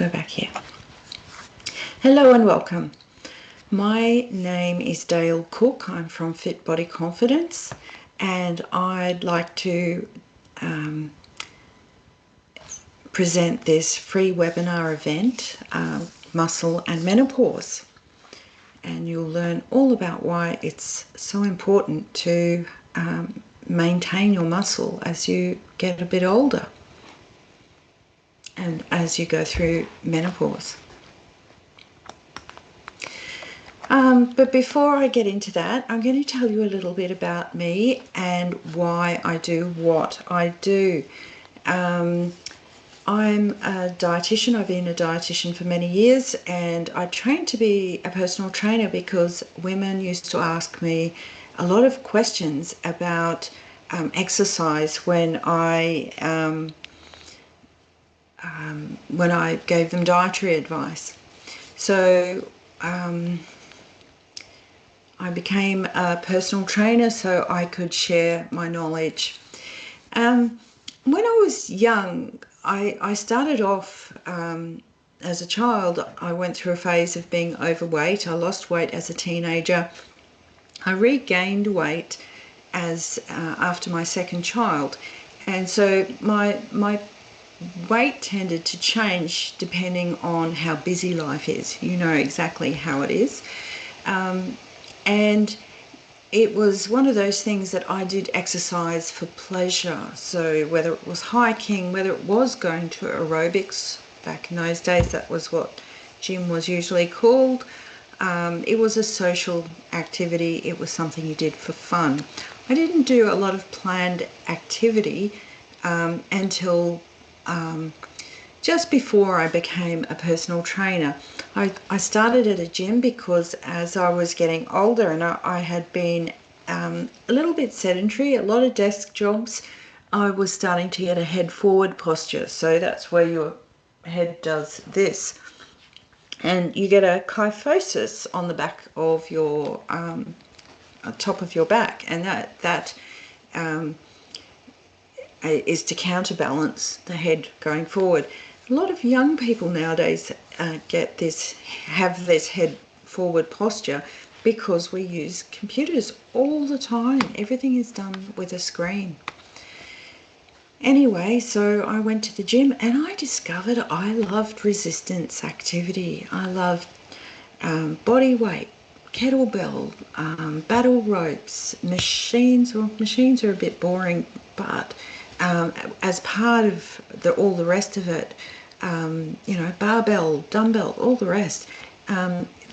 Go back here. Hello and welcome. My name is Dale Cooke. I'm from Fit Body Confidence, and I'd like to present this free webinar event, Muscle and Menopause. And you'll learn all about why it's so important to maintain your muscle as you get a bit older and as you go through menopause. But before I get into that, I'm going to tell you a little bit about me and why I do what I do. I'm a dietitian. I've been a dietitian for many years, and I trained to be a personal trainer because women used to ask me a lot of questions about exercise when I gave them dietary advice. So I became a personal trainer so I could share my knowledge. When I was young, I started off as a child. I went through a phase of being overweight. I lost weight as a teenager. I regained weight as after my second child, and so my weight tended to change depending on how busy life is. You know exactly how it is. And it was one of those things that I did exercise for pleasure. So whether it was hiking, whether it was going to aerobics, back in those days that was what gym was usually called, it was a social activity. It was something you did for fun. I didn't do a lot of planned activity until just before I became a personal trainer. I started at a gym because as I was getting older and I had been a little bit sedentary, a lot of desk jobs, I was starting to get a head forward posture. So that's where your head does this. And you get a kyphosis on the back of your, top of your back. And that is to counterbalance the head going forward. A lot of young people nowadays have this head forward posture because we use computers all the time. Everything is done with a screen. Anyway, so I went to the gym and I discovered I loved resistance activity. I loved body weight, kettlebell, battle ropes, machines. Well, machines are a bit boring, but as part of all the rest of it, barbell, dumbbell, all the rest,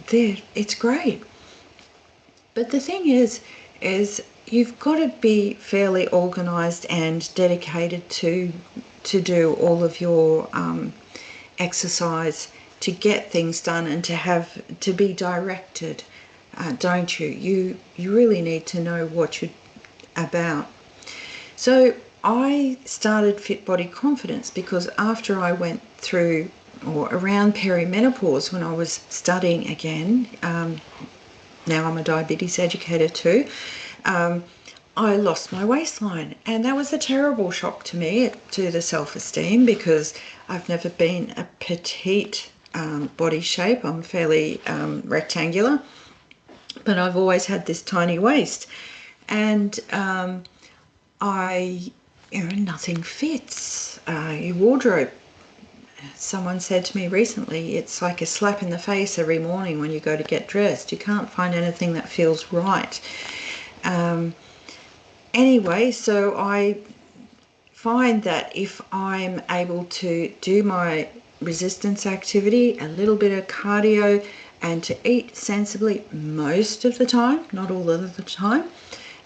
it's great. But the thing is you've got to be fairly organised and dedicated to do all of your exercise, to get things done and to be directed, don't you? You really need to know what you're about. So I started Fit Body Confidence because after I went through or around peri-menopause, when I was studying again, now I'm a diabetes educator too, I lost my waistline, and that was a terrible shock to me, to the self-esteem, because I've never been a petite body shape. I'm fairly rectangular, but I've always had this tiny waist, and nothing fits. Your wardrobe, someone said to me recently, it's like a slap in the face every morning when you go to get dressed. You can't find anything that feels right. Anyway, so I find that if I'm able to do my resistance activity, a little bit of cardio, and to eat sensibly most of the time, not all of the time,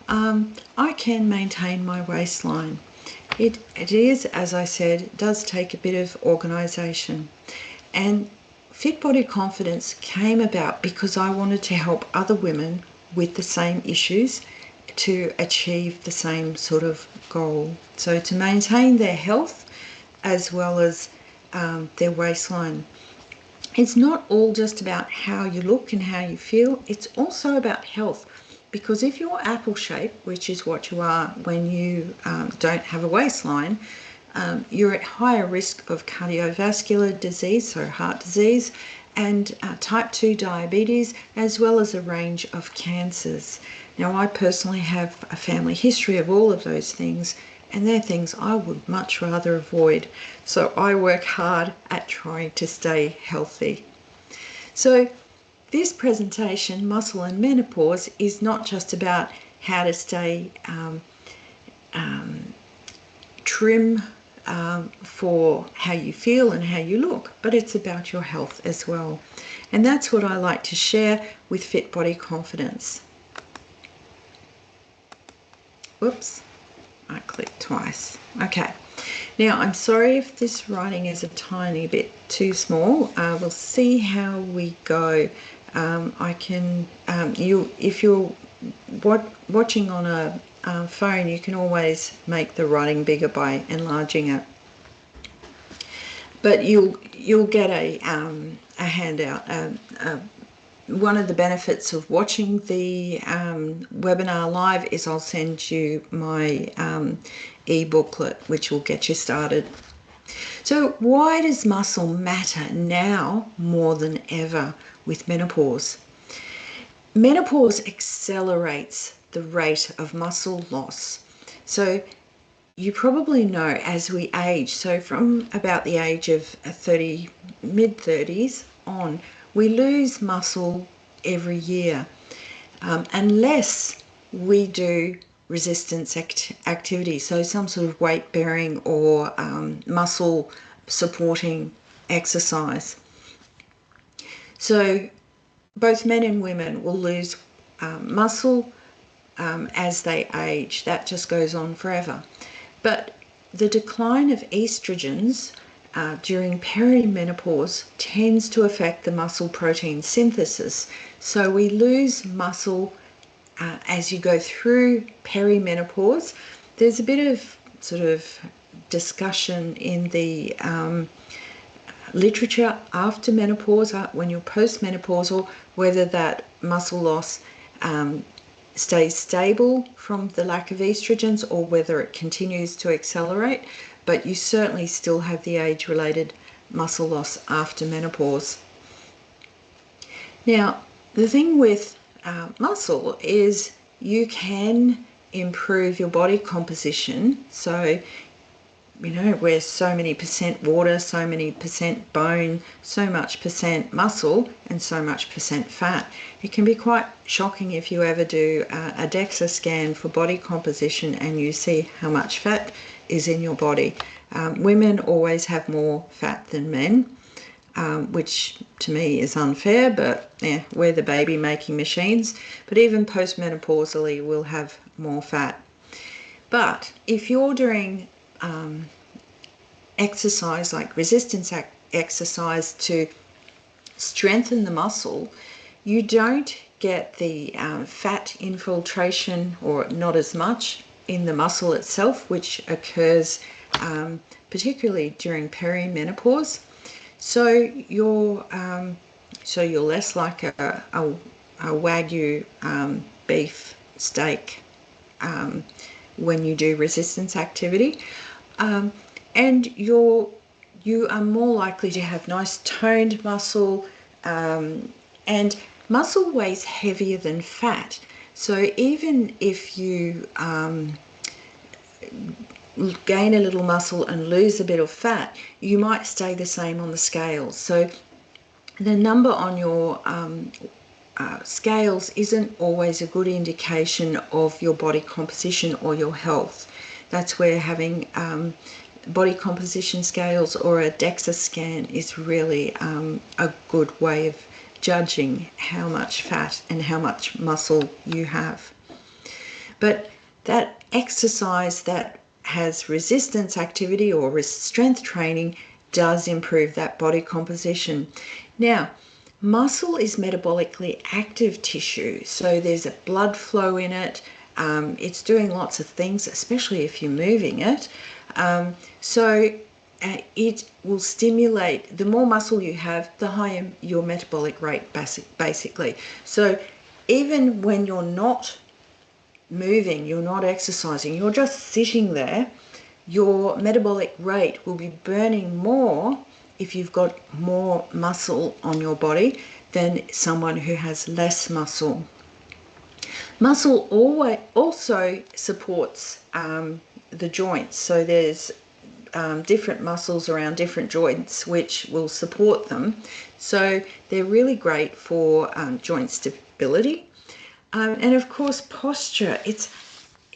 I can maintain my waistline. It is, as I said, it does take a bit of organisation. And Fit Body Confidence came about because I wanted to help other women with the same issues to achieve the same sort of goal. So to maintain their health as well as their waistline. It's not all just about how you look and how you feel, it's also about health. Because if you're apple shaped, which is what you are when you don't have a waistline, you're at higher risk of cardiovascular disease, so heart disease, and type 2 diabetes, as well as a range of cancers. Now, I personally have a family history of all of those things, and they're things I would much rather avoid. So I work hard at trying to stay healthy. So this presentation, Muscle and Menopause, is not just about how to stay trim for how you feel and how you look, but it's about your health as well. And that's what I like to share with Fit Body Confidence. Whoops, I clicked twice. Okay. Now, I'm sorry if this writing is a tiny bit too small. We'll see how we go. If you're watching on a phone, you can always make the writing bigger by enlarging it. But you'll get a handout. One of the benefits of watching the webinar live is I'll send you my e-booklet, which will get you started. So why does muscle matter now more than ever with menopause? Menopause accelerates the rate of muscle loss. So you probably know as we age, so from about the age of 30, mid-30s on, we lose muscle every year unless we do resistance activity, so some sort of weight bearing or muscle supporting exercise. So both men and women will lose muscle as they age. That just goes on forever. But the decline of estrogens during peri-menopause tends to affect the muscle protein synthesis. So we lose muscle as you go through peri-menopause. There's a bit of sort of discussion in the literature after menopause, when you're postmenopausal, whether that muscle loss stays stable from the lack of estrogens or whether it continues to accelerate, but you certainly still have the age-related muscle loss after menopause. Now, the thing with muscle is you can improve your body composition. So, you know, we're so many percent water, so many percent bone, so much percent muscle, and so much percent fat. It can be quite shocking if you ever do a DEXA scan for body composition and you see how much fat is in your body. Women always have more fat than men, which to me is unfair, but yeah, we're the baby-making machines. But even postmenopausally, we'll have more fat. But if you're doing exercise like resistance exercise to strengthen the muscle, you don't get the fat infiltration, or not as much, in the muscle itself, which occurs particularly during peri-menopause. So you're less like a Wagyu beef steak when you do resistance activity, and you are more likely to have nice toned muscle, and muscle weighs heavier than fat. So even if you gain a little muscle and lose a bit of fat, you might stay the same on the scales. So the number on your scales isn't always a good indication of your body composition or your health. That's where having body composition scales or a DEXA scan is really a good way of judging how much fat and how much muscle you have. But that exercise that has resistance activity or strength training does improve that body composition. Now, muscle is metabolically active tissue, so there's a blood flow in it. It's doing lots of things, especially if you're moving it. So it will stimulate, the more muscle you have, the higher your metabolic rate, basically. So even when you're not moving, you're not exercising, you're just sitting there, your metabolic rate will be burning more if you've got more muscle on your body than someone who has less muscle. Muscle also supports the joints. So there's different muscles around different joints which will support them. So they're really great for joint stability. And of course, posture.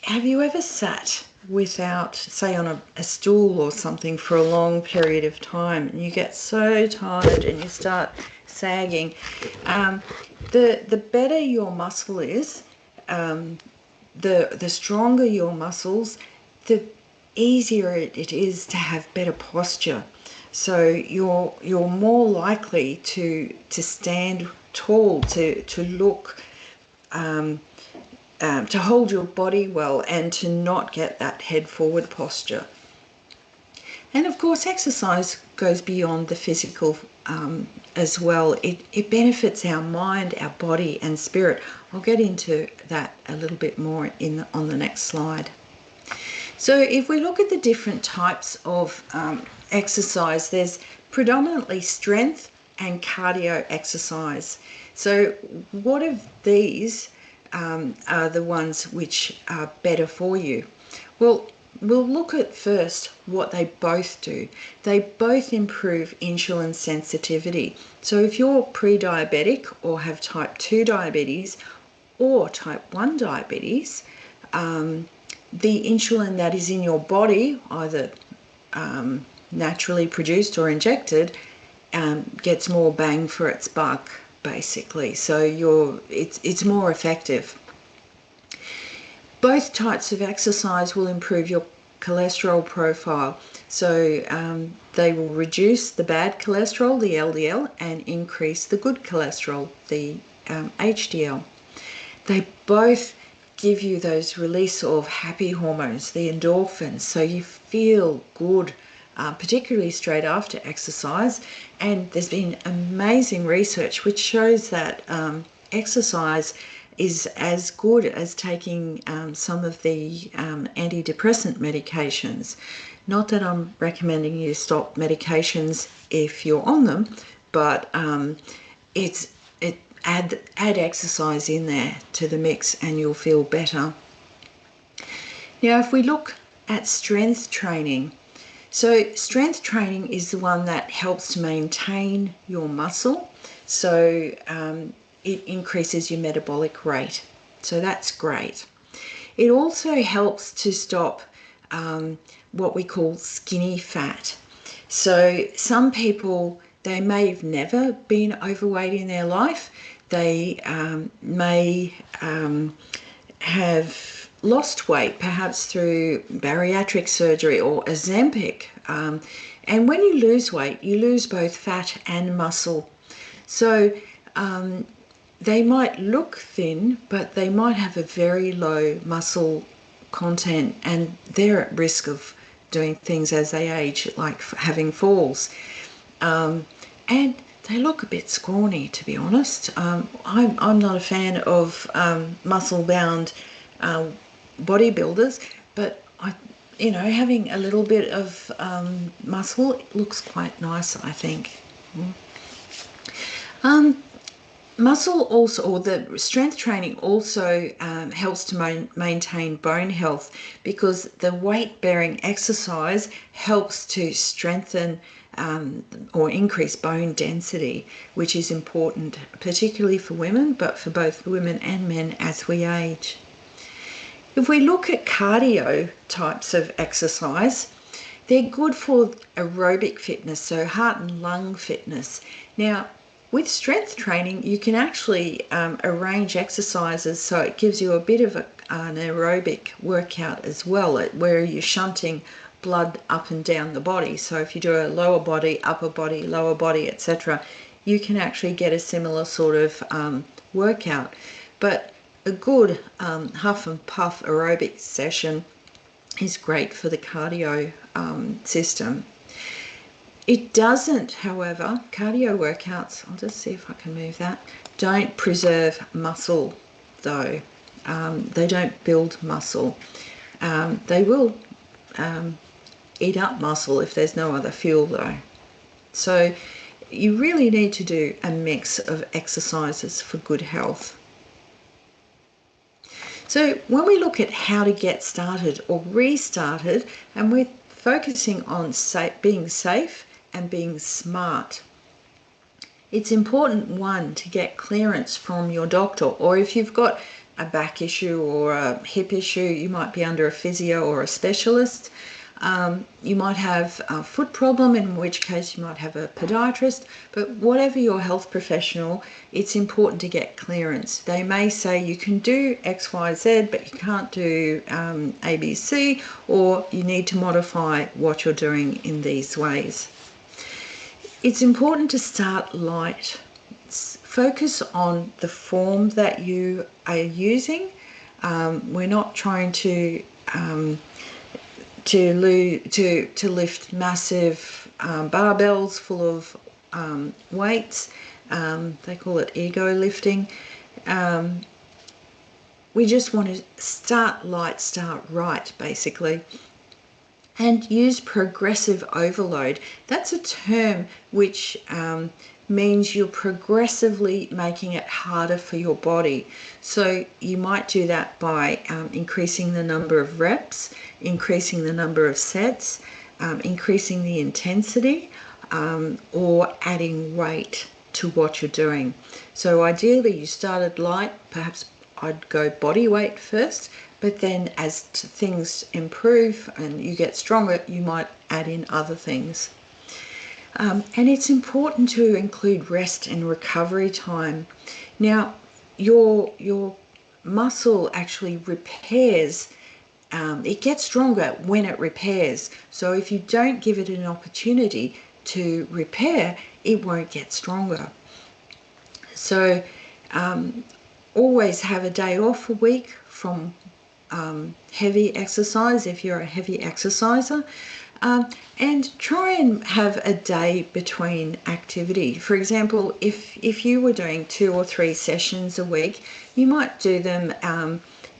Have you ever sat without, say, on a stool or something for a long period of time, and you get so tired and you start sagging? The better your muscle is, the stronger your muscles, the easier it is to have better posture. So you're more likely to stand tall, to look, to hold your body well, and to not get that head forward posture. And of course, exercise goes beyond the physical as well. It benefits our mind, our body and spirit. I'll get into that a little bit more on the next slide. So if we look at the different types of exercise, there's predominantly strength and cardio exercise. So what of these are the ones which are better for you? Well, we'll look at first what they both do. They both improve insulin sensitivity. So if you're pre-diabetic or have type 2 diabetes or type 1 diabetes, the insulin that is in your body, either naturally produced or injected, gets more bang for its buck, basically. So it's more effective. Both types of exercise will improve your cholesterol profile. So they will reduce the bad cholesterol, the LDL, and increase the good cholesterol, the HDL. They both give you those release of happy hormones, the endorphins, so you feel good, particularly straight after exercise. And there's been amazing research which shows that exercise is as good as taking some of the antidepressant medications. Not that I'm recommending you stop medications if you're on them, but add exercise in there to the mix and you'll feel better. Now, if we look at strength training, so strength training is the one that helps to maintain your muscle. So it increases your metabolic rate. So that's great. It also helps to stop what we call skinny fat. So some people, they may have never been overweight in their life. They may have lost weight, perhaps through bariatric surgery or Ozempic. And when you lose weight, you lose both fat and muscle. So they might look thin, but they might have a very low muscle content, and they're at risk of doing things as they age, like having falls. And they look a bit scrawny, to be honest. I'm not a fan of muscle-bound bodybuilders, but having a little bit of muscle looks quite nice, I think. Muscle also, or the strength training also helps to maintain bone health, because the weight-bearing exercise helps to strengthen or increase bone density, which is important, particularly for women, but for both women and men as we age. If we look at cardio types of exercise, they're good for aerobic fitness, so heart and lung fitness. Now, with strength training, you can actually arrange exercises so it gives you a bit of an aerobic workout as well, where you're shunting blood up and down the body. So if you do a lower body, upper body, lower body, etc., you can actually get a similar sort of workout. But a good huff and puff aerobic session is great for the cardio system. It doesn't, however, cardio workouts, I'll just see if I can move that, don't preserve muscle though. They don't build muscle. They will eat up muscle if there's no other fuel though. So you really need to do a mix of exercises for good health. So when we look at how to get started or restarted, and we're focusing on being safe and being smart, it's important, one, to get clearance from your doctor, or if you've got a back issue or a hip issue, you might be under a physio or a specialist. You might have a foot problem, in which case you might have a podiatrist, but whatever your health professional, it's important to get clearance. They may say you can do X, Y, Z, but you can't do A, B, C, or you need to modify what you're doing in these ways. It's important to start light. Focus on the form that you are using. We're not trying to lift massive barbells full of weights. They call it ego lifting. We just want to start light, start right, basically. And use progressive overload. That's a term which means you're progressively making it harder for your body. So you might do that by increasing the number of reps, increasing the number of sets, increasing the intensity, or adding weight to what you're doing. So ideally you started light, perhaps I'd go body weight first, but then as things improve and you get stronger, you might add in other things. And it's important to include rest and recovery time. Now, your muscle actually repairs. It gets stronger when it repairs. So if you don't give it an opportunity to repair, it won't get stronger. So always have a day off a week from heavy exercise if you're a heavy exerciser, and try and have a day between activity. For example, if you were doing 2 or 3 sessions a week, you might do them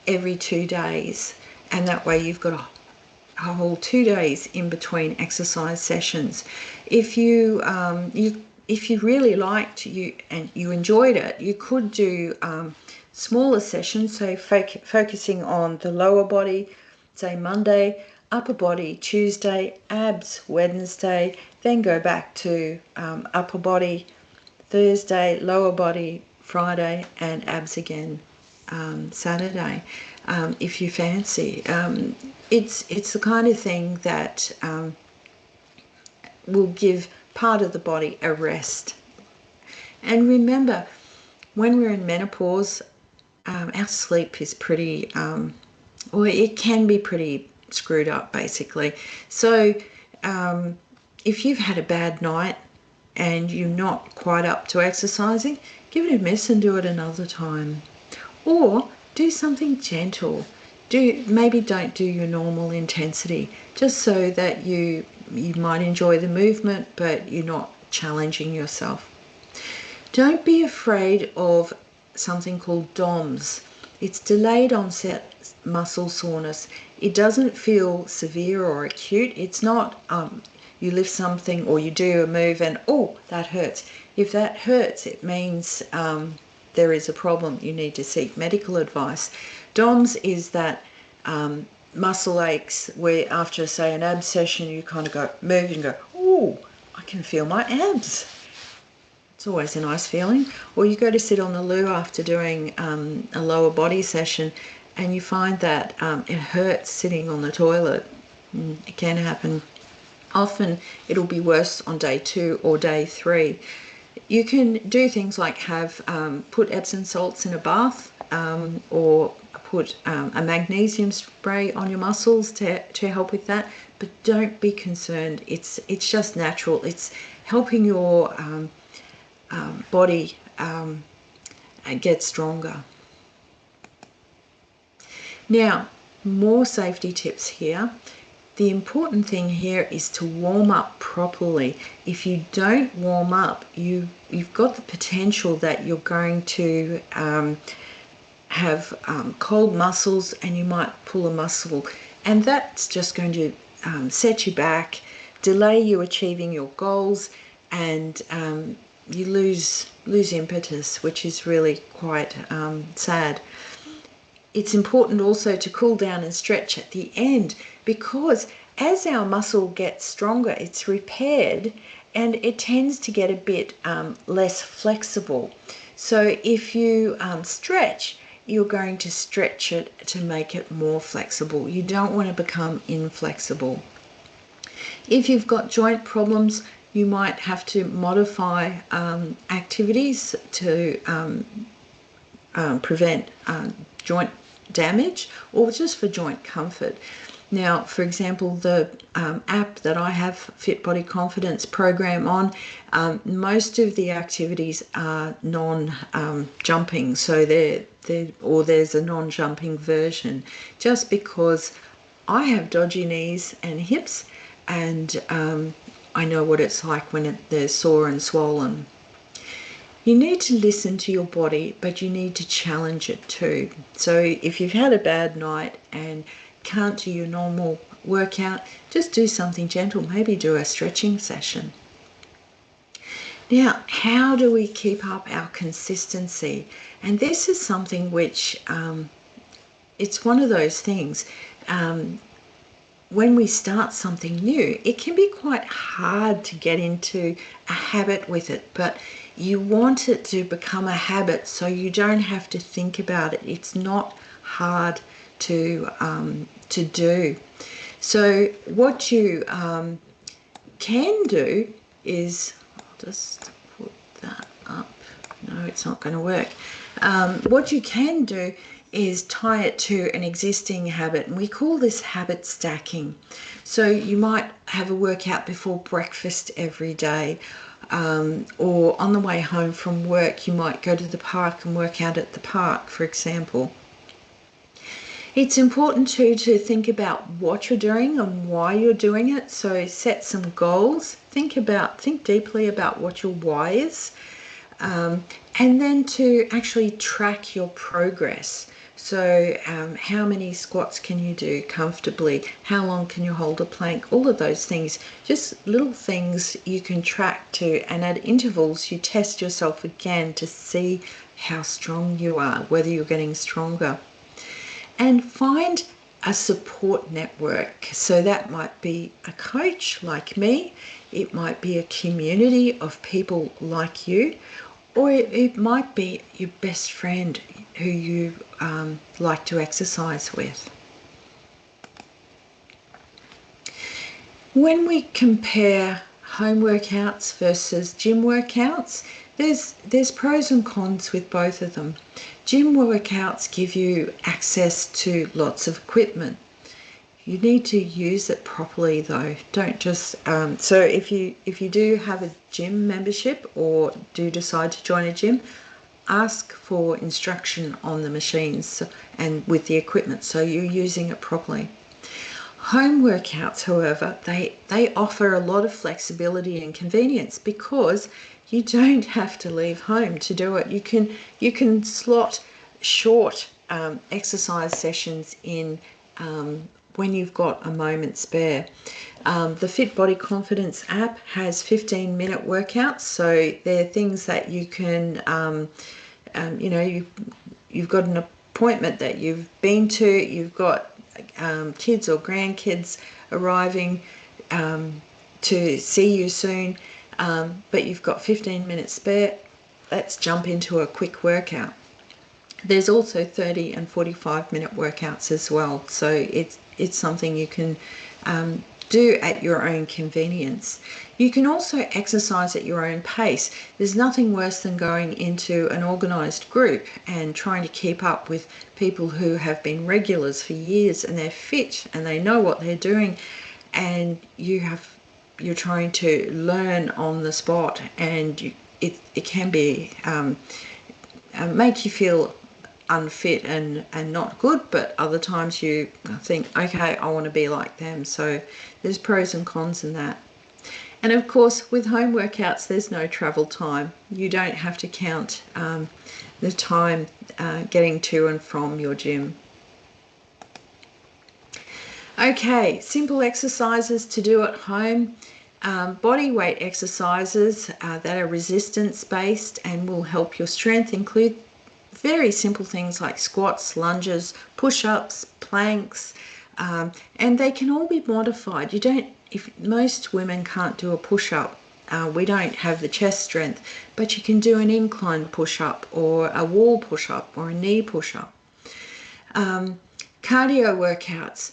every 2 days, and that way you've got a whole 2 days in between exercise sessions. If you if you really liked and you enjoyed it, you could do smaller sessions, so focusing on the lower body, say Monday, upper body Tuesday, abs Wednesday, then go back to upper body Thursday, lower body Friday, and abs again Saturday, if you fancy. It's the kind of thing that will give part of the body a rest. And remember, when we're in menopause, our sleep is pretty, or it can be pretty screwed up, basically. So if you've had a bad night and you're not quite up to exercising, give it a miss and do it another time. Or do something gentle. Maybe don't do your normal intensity, just so that you might enjoy the movement, but you're not challenging yourself. Don't be afraid of something called DOMS. It's delayed onset muscle soreness. It doesn't feel severe or acute. It's not you lift something or you do a move and, oh, that hurts. If that hurts, it means there is a problem. You need to seek medical advice. DOMS is that muscle aches where after, say, an abs session, you kind of move and go, oh, I can feel my abs. It's always a nice feeling. Or you go to sit on the loo after doing a lower body session and you find that it hurts sitting on the toilet. It can happen. Often it'll be worse on day 2 or day 3. You can do things like put Epsom salts in a bath, or put a magnesium spray on your muscles to help with that. But don't be concerned. It's just natural. It's helping your body get stronger. Now, more safety tips here. The important thing here is to warm up properly. If you don't warm up, you've got the potential that you're going to have cold muscles, and you might pull a muscle, and that's just going to set you back, delay you achieving your goals, and you lose impetus, which is really quite sad. It's important also to cool down and stretch at the end, because as our muscle gets stronger, it's repaired and it tends to get a bit less flexible. So if you stretch, you're going to stretch it to make it more flexible. You don't want to become inflexible. If you've got joint problems, you might have to modify activities to prevent joint damage, or just for joint comfort. Now, for example, the app that I have, Fit Body Confidence program on, most of the activities are non-jumping, so there's a non-jumping version, just because I have dodgy knees and hips, and I know what it's like when they're sore and swollen. You need to listen to your body, but you need to challenge it too. So if you've had a bad night and can't do your normal workout, just do something gentle. Maybe do a stretching session. Now, how do we keep up our consistency? And this is something which, it's one of those things. When we start something new, it can be quite hard to get into a habit with it, but you want it to become a habit so you don't have to think about it. It's not hard to do. So what you can do is, I'll just put that up. No, it's not going to work. What you can do is tie it to an existing habit, and we call this habit stacking. So you might have a workout before breakfast every day, or on the way home from work you might go to the park and work out at the park, for example. It's important too to think about what you're doing and why you're doing it. So set some goals, think deeply about what your why is, and then to actually track your progress. So how many squats can you do comfortably? How long can you hold a plank? All of those things, just little things you can track to, and at intervals you test yourself again to see how strong you are, whether you're getting stronger. And find a support network. So that might be a coach like me, it might be a community of people like you, or it might be your best friend who you like to exercise with. When we compare home workouts versus gym workouts, there's pros and cons with both of them. Gym workouts give you access to lots of equipment. You need to use it properly though. Don't just so if you do have a gym membership or do decide to join a gym, ask for instruction on the machines and with the equipment so you're using it properly. Home workouts, however, they offer a lot of flexibility and convenience because you don't have to leave home to do it. You can slot short exercise sessions in when you've got a moment spare. The Fit Body Confidence app has 15-minute workouts, so they're things that you can, you've got an appointment that you've been to, you've got kids or grandkids arriving to see you soon, but you've got 15 minutes spare. Let's jump into a quick workout. There's also 30 and 45-minute workouts as well, so it's something you can do at your own convenience. You can also exercise at your own pace. There's nothing worse than going into an organised group and trying to keep up with people who have been regulars for years and they're fit and they know what they're doing, and you're trying to learn on the spot, and it can be make you feel unfit and not good, but other times you think, okay, I want to be like them. So there's pros and cons in that. And of course, with home workouts, there's no travel time. You don't have to count the time getting to and from your gym. Okay, simple exercises to do at home. Body weight exercises that are resistance-based and will help your strength include very simple things like squats, lunges, push-ups, planks, and they can all be modified. If most women can't do a push-up, we don't have the chest strength, but you can do an incline push-up or a wall push-up or a knee push-up. Cardio workouts,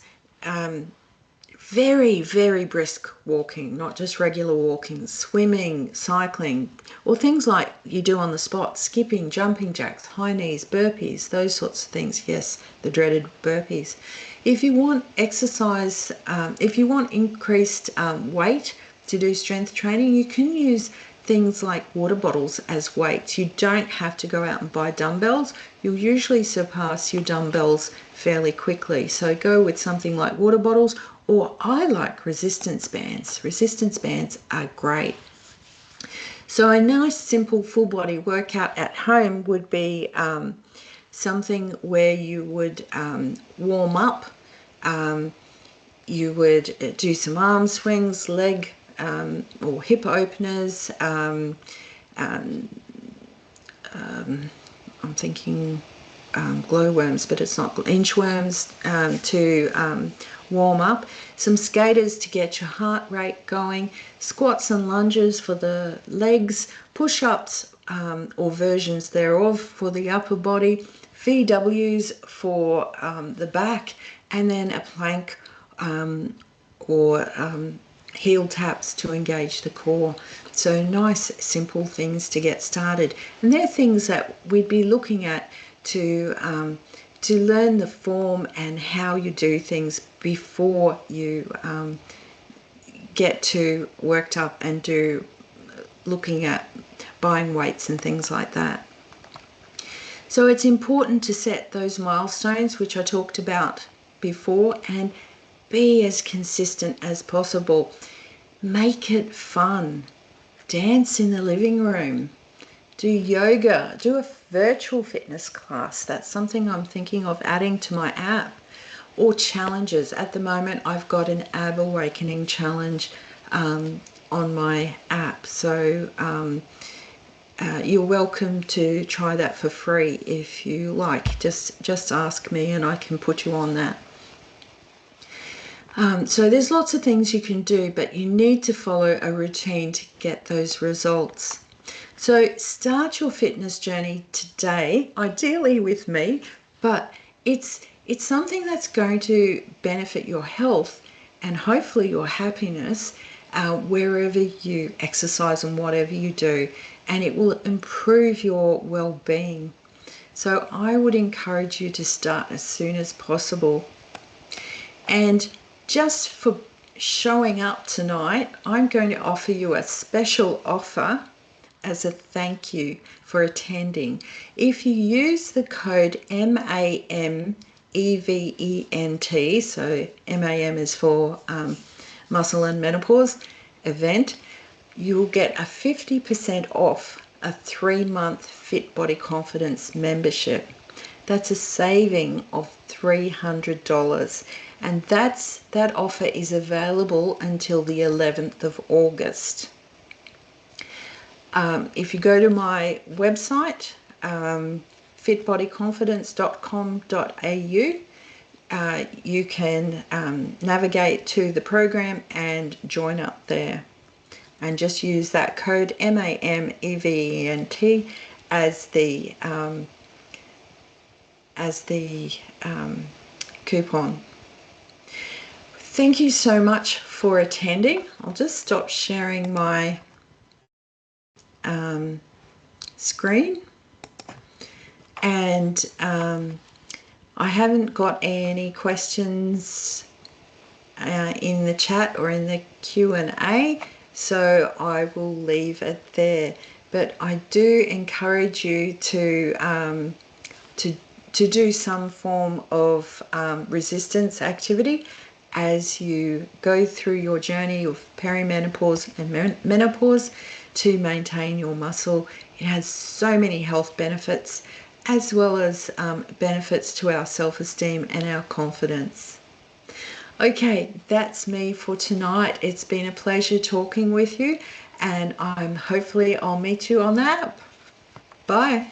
very, very brisk walking, not just regular walking, swimming, cycling, or things like you do on the spot, skipping, jumping jacks, high knees, burpees, those sorts of things. Yes, the dreaded burpees. If you want exercise, if you want increased weight to do strength training, you can use things like water bottles as weights. You don't have to go out and buy dumbbells. You'll usually surpass your dumbbells fairly quickly. So go with something like water bottles, or I like resistance bands. Resistance bands are great. So a nice simple full body workout at home would be something where you would warm up. You would do some arm swings, leg or hip openers. I'm thinking glowworms, but it's not inchworms, to warm up. Some skaters to get your heart rate going. Squats and lunges for the legs. Push-ups or versions thereof for the upper body. VWs for the back, and then a plank or heel taps to engage the core. So nice simple things to get started, and they're things that we'd be looking at to learn the form and how you do things before you get too worked up and looking at buying weights and things like that. So it's important to set those milestones, which I talked about before, and be as consistent as possible. Make it fun. Dance in the living room. Do yoga. Do a virtual fitness class. That's something I'm thinking of adding to my app. Or challenges. At the moment, I've got an ab awakening challenge on my app. So you're welcome to try that for free if you like. Just ask me and I can put you on that. So there's lots of things you can do, but you need to follow a routine to get those results. So start your fitness journey today, ideally with me, but it's something that's going to benefit your health and hopefully your happiness wherever you exercise and whatever you do, and it will improve your well-being. So I would encourage you to start as soon as possible. And just for showing up tonight, I'm going to offer you a special offer as a thank you for attending. If you use the code MAMEVENT, so MAM is for muscle and menopause event, you'll get a 50% off a 3-month Fit Body Confidence membership. That's a saving of $300, and that offer is available until the 11th of August. If you go to my website, fitbodyconfidence.com.au, you can navigate to the program and join up there, and just use that code MAMEVENT as the coupon. Thank you so much for attending. I'll just stop sharing my screen, and I haven't got any questions in the chat or in the Q&A, so I will leave it there. But I do encourage you to do some form of resistance activity as you go through your journey of perimenopause and menopause to maintain your muscle. It has so many health benefits, as well as benefits to our self-esteem and our confidence. Okay, that's me for tonight. It's been a pleasure talking with you, and hopefully I'll meet you on the app. Bye.